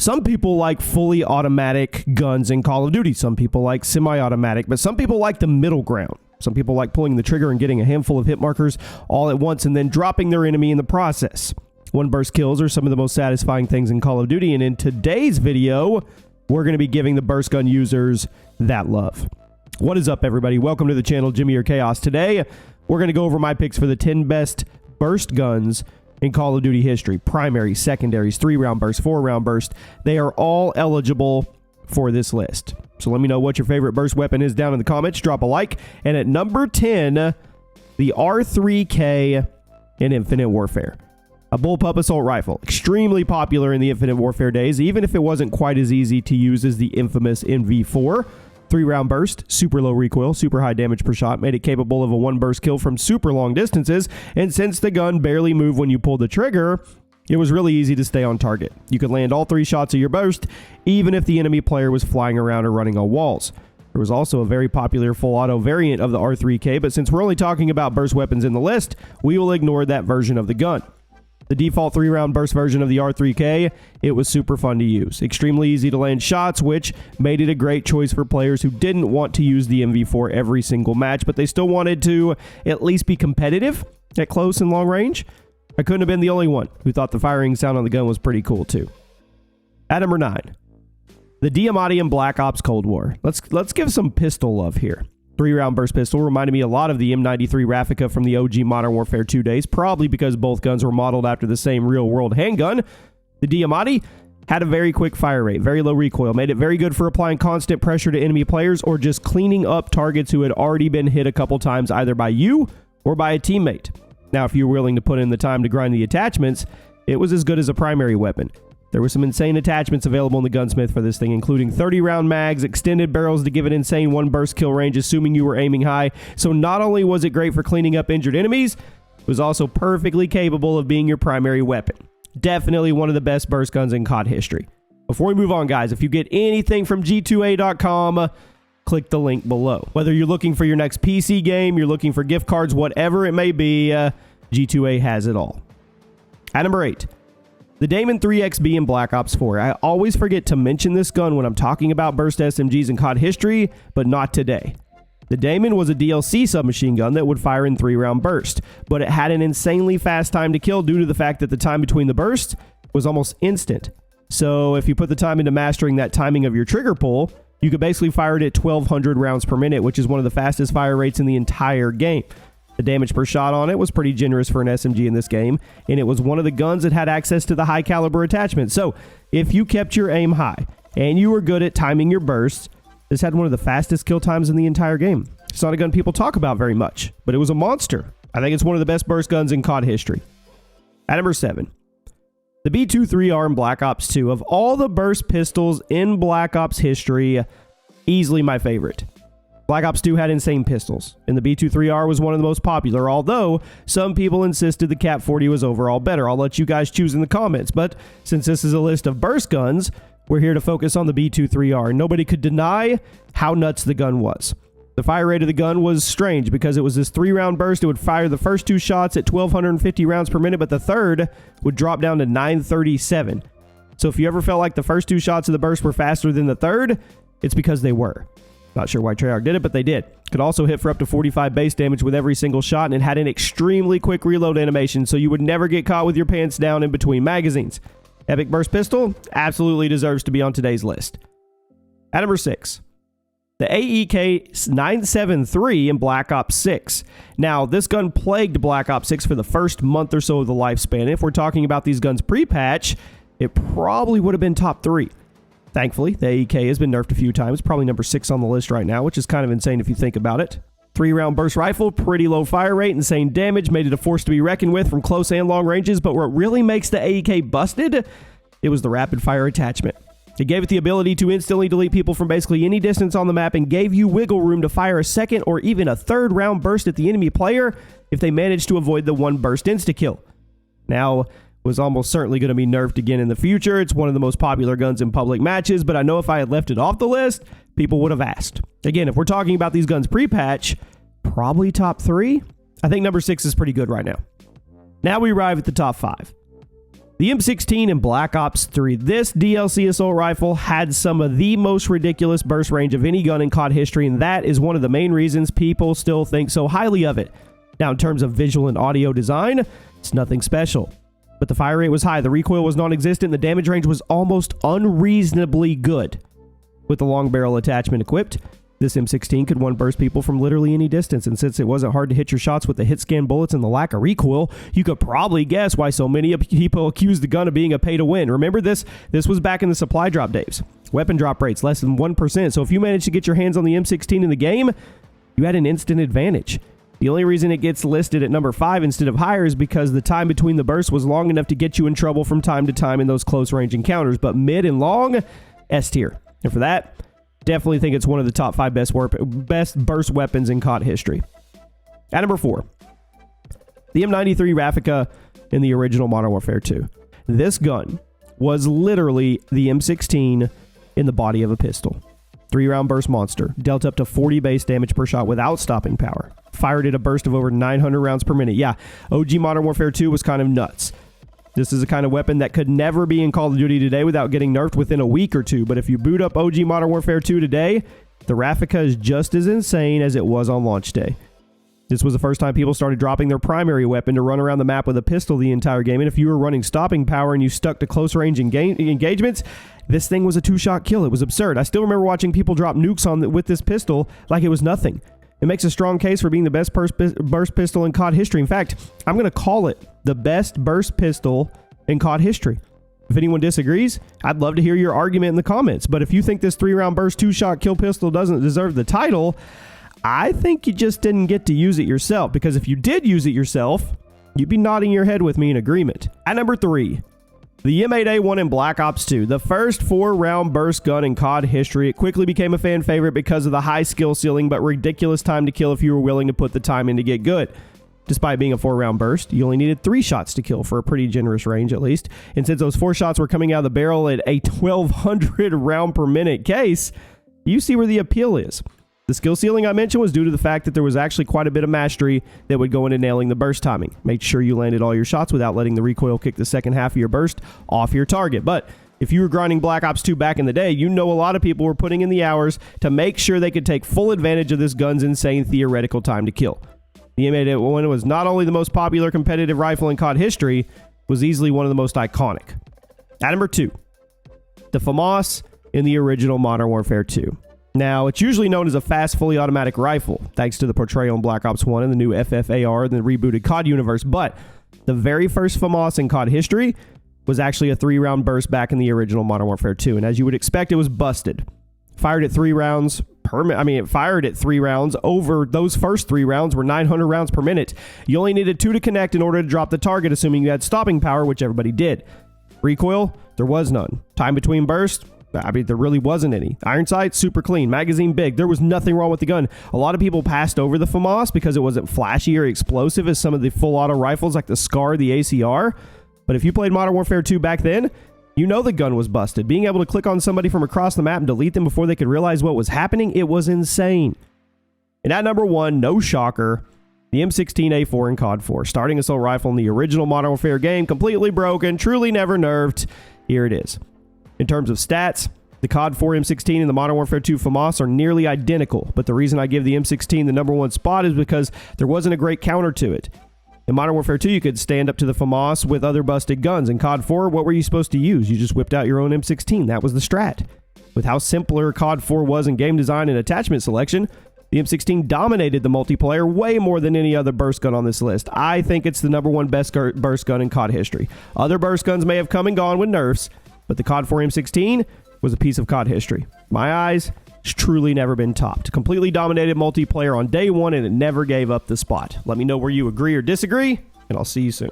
Some people like fully automatic guns in Call of Duty. Some people like semi-automatic, but some people like the middle ground. Some people like pulling the trigger and getting a handful of hit markers all at once and then dropping their enemy in the process. One burst kills are some of the most satisfying things in Call of Duty, and in today's video, we're going to be giving the burst gun users that love. What is up, everybody? Welcome to the channel, Jimmy or Chaos. Today, we're going to go over my picks for the 10 best burst guns in Call of Duty history. Primaries, secondaries, 3-round burst, 4-round burst. They are all eligible for this list. So let me know what your favorite burst weapon is down in the comments. Drop a like. And at number 10, the R3K in Infinite Warfare. A bullpup assault rifle. Extremely popular in the Infinite Warfare days, even if it wasn't quite as easy to use as the infamous MV4. 3-round burst, super low recoil, super high damage per shot, made it capable of a 1-burst kill from super long distances, and since the gun barely moved when you pulled the trigger, it was really easy to stay on target. You could land all 3 shots of your burst, even if the enemy player was flying around or running on walls. There was also a very popular full auto variant of the R3K, but since we're only talking about burst weapons in the list, we will ignore that version of the gun. The default 3-round burst version of the R3K, it was super fun to use. Extremely easy to land shots, which made it a great choice for players who didn't want to use the MV4 every single match, but they still wanted to at least be competitive at close and long range. I couldn't have been the only one who thought the firing sound on the gun was pretty cool too. At number 9, the Diamatti in Black Ops Cold War. Let's give some pistol love here. 3-round burst pistol reminded me a lot of the M93 Raffica from the OG Modern Warfare 2 days, probably because both guns were modeled after the same real-world handgun. The Diamatti had a very quick fire rate, very low recoil, made it very good for applying constant pressure to enemy players or just cleaning up targets who had already been hit a couple times either by you or by a teammate. Now, if you were willing to put in the time to grind the attachments, it was as good as a primary weapon. There were some insane attachments available in the gunsmith for this thing, including 30-round mags, extended barrels to give it insane 1-burst kill range, assuming you were aiming high. So not only was it great for cleaning up injured enemies, it was also perfectly capable of being your primary weapon. Definitely one of the best burst guns in COD history. Before we move on, guys, if you get anything from G2A.com, click the link below. Whether you're looking for your next PC game, you're looking for gift cards, whatever it may be, G2A has it all. At number 8. The Damon 3XB in Black Ops 4. I always forget to mention this gun when I'm talking about burst SMGs in COD history, but not today. The Damon was a DLC submachine gun that would fire in 3-round burst, but it had an insanely fast time to kill due to the fact that the time between the bursts was almost instant. So if you put the time into mastering that timing of your trigger pull, you could basically fire it at 1,200 rounds per minute, which is one of the fastest fire rates in the entire game. The damage per shot on it was pretty generous for an SMG in this game, and it was one of the guns that had access to the high caliber attachment. So if you kept your aim high and you were good at timing your bursts, this had one of the fastest kill times in the entire game. It's not a gun people talk about very much, but it was a monster. I think it's one of the best burst guns in COD history. At number 7, the B23R in Black Ops 2. Of all the burst pistols in Black Ops history, easily my favorite. Black Ops 2 had insane pistols, and the B23R was one of the most popular, although some people insisted the Cap 40 was overall better. I'll let you guys choose in the comments, but since this is a list of burst guns, we're here to focus on the B23R. Nobody could deny how nuts the gun was. The fire rate of the gun was strange because it was this 3-round burst. It would fire the first 2 shots at 1,250 rounds per minute, but the third would drop down to 937. So if you ever felt like the first 2 shots of the burst were faster than the third, it's because they were. Not sure why Treyarch did it, but they did. Could also hit for up to 45 base damage with every single shot, and it had an extremely quick reload animation, so you would never get caught with your pants down in between magazines. Epic burst pistol absolutely deserves to be on today's list. At number 6, the AEK 973 in Black Ops 6. Now, this gun plagued Black Ops 6 for the first month or so of the lifespan. If we're talking about these guns pre-patch, it probably would have been top 3. Thankfully, the AEK has been nerfed a few times, probably number 6 on the list right now, which is kind of insane if you think about it. 3-round burst rifle, pretty low fire rate, insane damage, made it a force to be reckoned with from close and long ranges, but what really makes the AEK busted, it was the rapid fire attachment. It gave it the ability to instantly delete people from basically any distance on the map and gave you wiggle room to fire a second or even a 3rd round burst at the enemy player if they managed to avoid the 1 burst insta-kill. Now, was almost certainly going to be nerfed again in the future. It's one of the most popular guns in public matches, but I know if I had left it off the list, people would have asked. Again, if we're talking about these guns pre-patch, probably top 3. I think number 6 is pretty good right now. Now we arrive at the top 5. The M16 in Black Ops 3. This DLC assault rifle had some of the most ridiculous burst range of any gun in COD history, and that is one of the main reasons people still think so highly of it. Now, in terms of visual and audio design, it's nothing special. But the fire rate was high, the recoil was non-existent, the damage range was almost unreasonably good. With the long barrel attachment equipped, this M16 could one-burst people from literally any distance, and since it wasn't hard to hit your shots with the hit-scan bullets and the lack of recoil, you could probably guess why so many people accused the gun of being a pay-to-win. Remember this? This was back in the supply drop days. Weapon drop rates less than 1%, so if you managed to get your hands on the M16 in the game, you had an instant advantage. The only reason it gets listed at number 5 instead of higher is because the time between the bursts was long enough to get you in trouble from time to time in those close-range encounters, but mid and long, S tier. And for that, definitely think it's one of the top 5 best burst weapons in COD history. At number 4, the M93 Raffica in the original Modern Warfare 2. This gun was literally the M16 in the body of a pistol. 3-round burst monster, dealt up to 40 base damage per shot without stopping power. Fired at a burst of over 900 rounds per minute. Yeah, OG Modern Warfare 2 was kind of nuts. This is a kind of weapon that could never be in Call of Duty today without getting nerfed within a week or two. But if you boot up OG Modern Warfare 2 today, the Raffica is just as insane as it was on launch day. This was the first time people started dropping their primary weapon to run around the map with a pistol the entire game. And if you were running stopping power and you stuck to close range engagements, this thing was a 2-shot kill. It was absurd. I still remember watching people drop nukes with this pistol like it was nothing. It makes a strong case for being the best burst pistol in COD history. In fact, I'm going to call it the best burst pistol in COD history. If anyone disagrees, I'd love to hear your argument in the comments. But if you think this 3-round burst 2-shot kill pistol doesn't deserve the title, I think you just didn't get to use it yourself. Because if you did use it yourself, you'd be nodding your head with me in agreement. At number 3, the M8A1 in Black Ops 2, the first 4-round burst gun in COD history. It quickly became a fan favorite because of the high skill ceiling, but ridiculous time to kill if you were willing to put the time in to get good. Despite being a 4-round burst, you only needed 3 shots to kill for a pretty generous range at least. And since those 4 shots were coming out of the barrel at a 1200 round per minute case, you see where the appeal is. The skill ceiling I mentioned was due to the fact that there was actually quite a bit of mastery that would go into nailing the burst timing. Make sure you landed all your shots without letting the recoil kick the second half of your burst off your target. But if you were grinding Black Ops 2 back in the day, you know a lot of people were putting in the hours to make sure they could take full advantage of this gun's insane theoretical time to kill. The M8A1 was not only the most popular competitive rifle in COD history, was easily one of the most iconic. At number 2, the FAMAS in the original Modern Warfare 2. Now, it's usually known as a fast, fully automatic rifle, thanks to the portrayal in Black Ops 1 and the new FFAR in the rebooted COD universe, but the very first FAMAS in COD history was actually a 3-round burst back in the original Modern Warfare 2, and as you would expect, it was busted. Fired at 3 rounds per minute. It fired at 3 rounds over those first 3 rounds were 900 rounds per minute. You only needed 2 to connect in order to drop the target, assuming you had stopping power, which everybody did. Recoil, there was none. Time between bursts, there really wasn't any. Iron sight, super clean. Magazine big. There was nothing wrong with the gun. A lot of people passed over the FAMAS because it wasn't flashy or explosive as some of the full auto rifles like the SCAR, the ACR. But if you played Modern Warfare 2 back then, you know the gun was busted. Being able to click on somebody from across the map and delete them before they could realize what was happening, it was insane. And at number 1, no shocker, the M16A4 in COD 4. Starting assault rifle in the original Modern Warfare game, completely broken, truly never nerfed. Here it is. In terms of stats, the COD 4 M16 and the Modern Warfare 2 FAMAS are nearly identical, but the reason I give the M16 the number 1 spot is because there wasn't a great counter to it. In Modern Warfare 2, you could stand up to the FAMAS with other busted guns. In COD 4, what were you supposed to use? You just whipped out your own M16. That was the strat. With how simpler COD 4 was in game design and attachment selection, the M16 dominated the multiplayer way more than any other burst gun on this list. I think it's the number 1 best burst gun in COD history. Other burst guns may have come and gone with nerfs, but the COD 4 M16 was a piece of COD history. My eyes, it's truly never been topped. Completely dominated multiplayer on day 1, and it never gave up the spot. Let me know where you agree or disagree, and I'll see you soon.